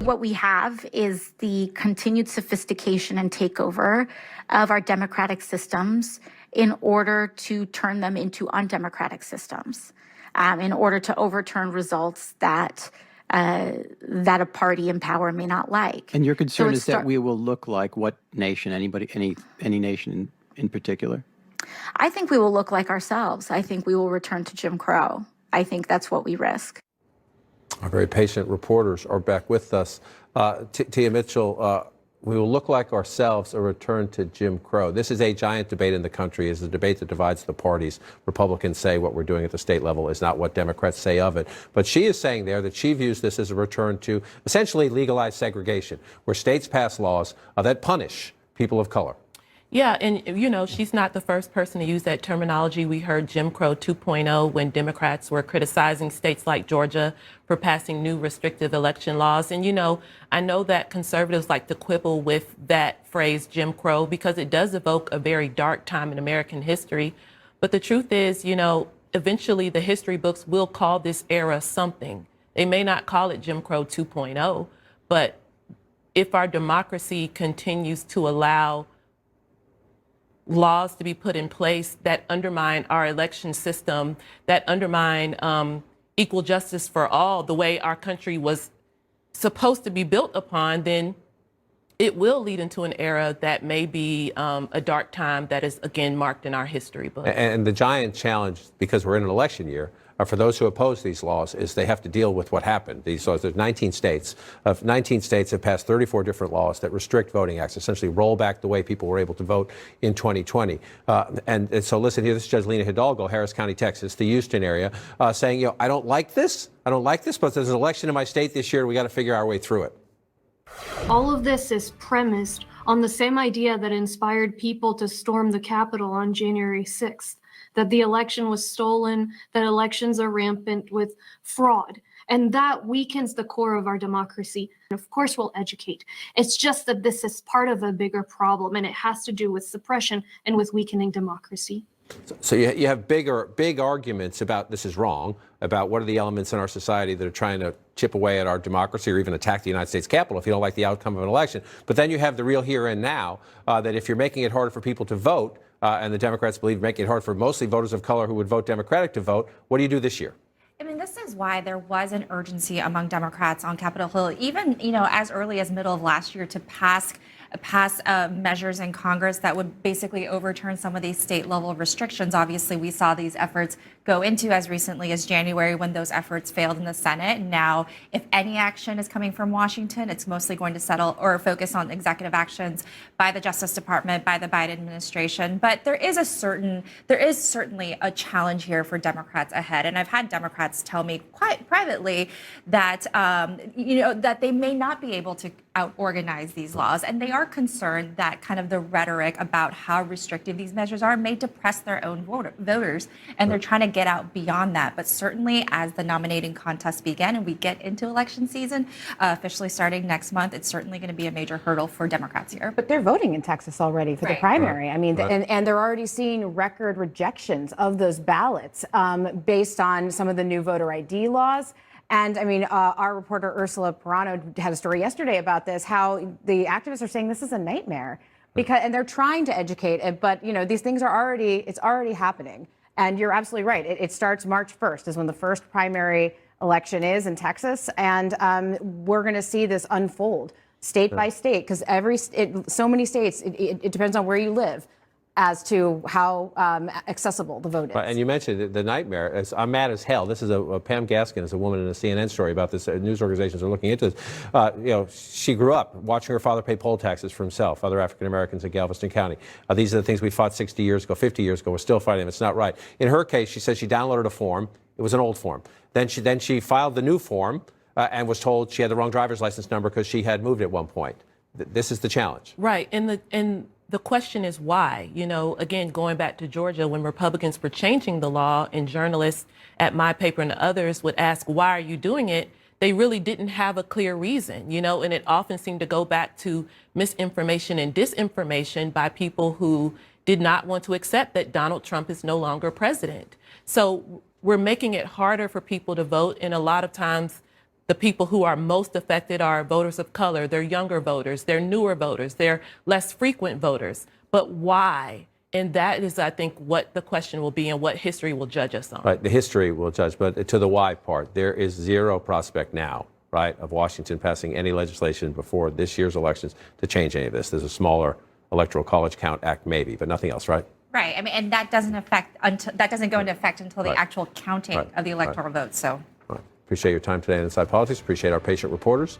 what we have is the continued sophistication and takeover of our democratic systems in order to turn them into undemocratic systems, in order to overturn results that a party in power may not like. And your concern is that we will look like what nation? Any nation in particular? I think we will look like ourselves. I think we will return to Jim Crow. I think that's what we risk. Our very patient reporters are back with us. Tia Mitchell, we will look like ourselves, a return to Jim Crow. This is a giant debate in the country. It's a debate that divides the parties. Republicans say what we're doing at the state level is not what Democrats say of it. But she is saying there that she views this as a return to essentially legalized segregation, where states pass laws that punish people of color. Yeah, and you know, she's not the first person to use that terminology. We heard Jim Crow 2.0 when Democrats were criticizing states like Georgia for passing new restrictive election laws. And, you know, I know that conservatives like to quibble with that phrase Jim Crow because it does evoke a very dark time in American history. But the truth is, you know, eventually the history books will call this era something. They may not call it Jim Crow 2.0, but if our democracy continues to allow laws to be put in place that undermine our election system, that undermine equal justice for all, the way our country was supposed to be built upon, then it will lead into an era that may be a dark time that is, again, marked in our history book. And the giant challenge, because we're in an election year, for those who oppose these laws, is they have to deal with what happened. These laws, there's 19 states. 19 states have passed 34 different laws that restrict voting acts, essentially roll back the way people were able to vote in 2020. And so listen here, this is Judge Lena Hidalgo, Harris County, Texas, the Houston area, saying, you know, I don't like this, but there's an election in my state this year, we got to figure our way through it. All of this is premised on the same idea that inspired people to storm the Capitol on January 6th. That the election was stolen, that elections are rampant with fraud. And that weakens the core of our democracy. And of course, we'll educate. It's just that this is part of a bigger problem, and it has to do with suppression and with weakening democracy. So you have big arguments about this is wrong, about what are the elements in our society that are trying to chip away at our democracy or even attack the United States Capitol if you don't like the outcome of an election. But then you have the real here and now, that if you're making it harder for people to vote, and the Democrats believe making it hard for mostly voters of color who would vote Democratic to vote, what do you do this year? I mean, this is why there was an urgency among Democrats on Capitol Hill, even, you know, as early as middle of last year to pass measures in Congress that would basically overturn some of these state level restrictions. Obviously, we saw these efforts go into as recently as January when those efforts failed in the Senate. And now, if any action is coming from Washington, it's mostly going to settle or focus on executive actions by the Justice Department, by the Biden administration. But there is certainly a challenge here for Democrats ahead. And I've had Democrats tell me quite privately that, that they may not be able to out-organize these laws. And they are concerned that kind of the rhetoric about how restrictive these measures are may depress their own voters. And they're trying to get out beyond that. But certainly as the nominating contests begin and we get into election season, officially starting next month, it's certainly going to be a major hurdle for Democrats here. But they're voting in Texas already for the primary. I mean, and they're already seeing record rejections of those ballots based on some of the new voter ID laws. And I mean, our reporter Ursula Perano had a story yesterday about this, how the activists are saying this is a nightmare and they're trying to educate it. But, you know, these things it's already happening. And you're absolutely right. It starts March 1st is when the first primary election is in Texas. And we're going to see this unfold state by state, because so many states, it depends on where you live as to how accessible the vote is. And you mentioned the nightmare. I'm mad as hell. This is Pam Gaskin is a woman in a CNN story about this. News organizations are looking into this. She grew up watching her father pay poll taxes for himself, other African Americans in Galveston County. These are the things we fought 60 years ago, 50 years ago. We're still fighting them. It's not right. In her case, she said she downloaded a form. It was an old form. Then she filed the new form and was told she had the wrong driver's license number because she had moved at one point. This is the challenge. Right. And the question is why. You know, again, going back to Georgia, when Republicans were changing the law and journalists at my paper and others would ask, why are you doing it? They really didn't have a clear reason, you know, and it often seemed to go back to misinformation and disinformation by people who did not want to accept that Donald Trump is no longer president. So we're making it harder for people to vote. And a lot of times The people who are most affected are voters of color, they're younger voters, they're newer voters, they're less frequent voters. But why? And that is, I think, what the question will be and what history will judge us on. Right, the history will judge, but to the why part, there is zero prospect now, right, of Washington passing any legislation before this year's elections to change any of this. There's a smaller electoral college count act maybe, but nothing else, right? Right. I mean, and that doesn't go into effect until the actual counting of the electoral votes. So. All right. Appreciate your time today on Inside Politics. Appreciate our patient reporters.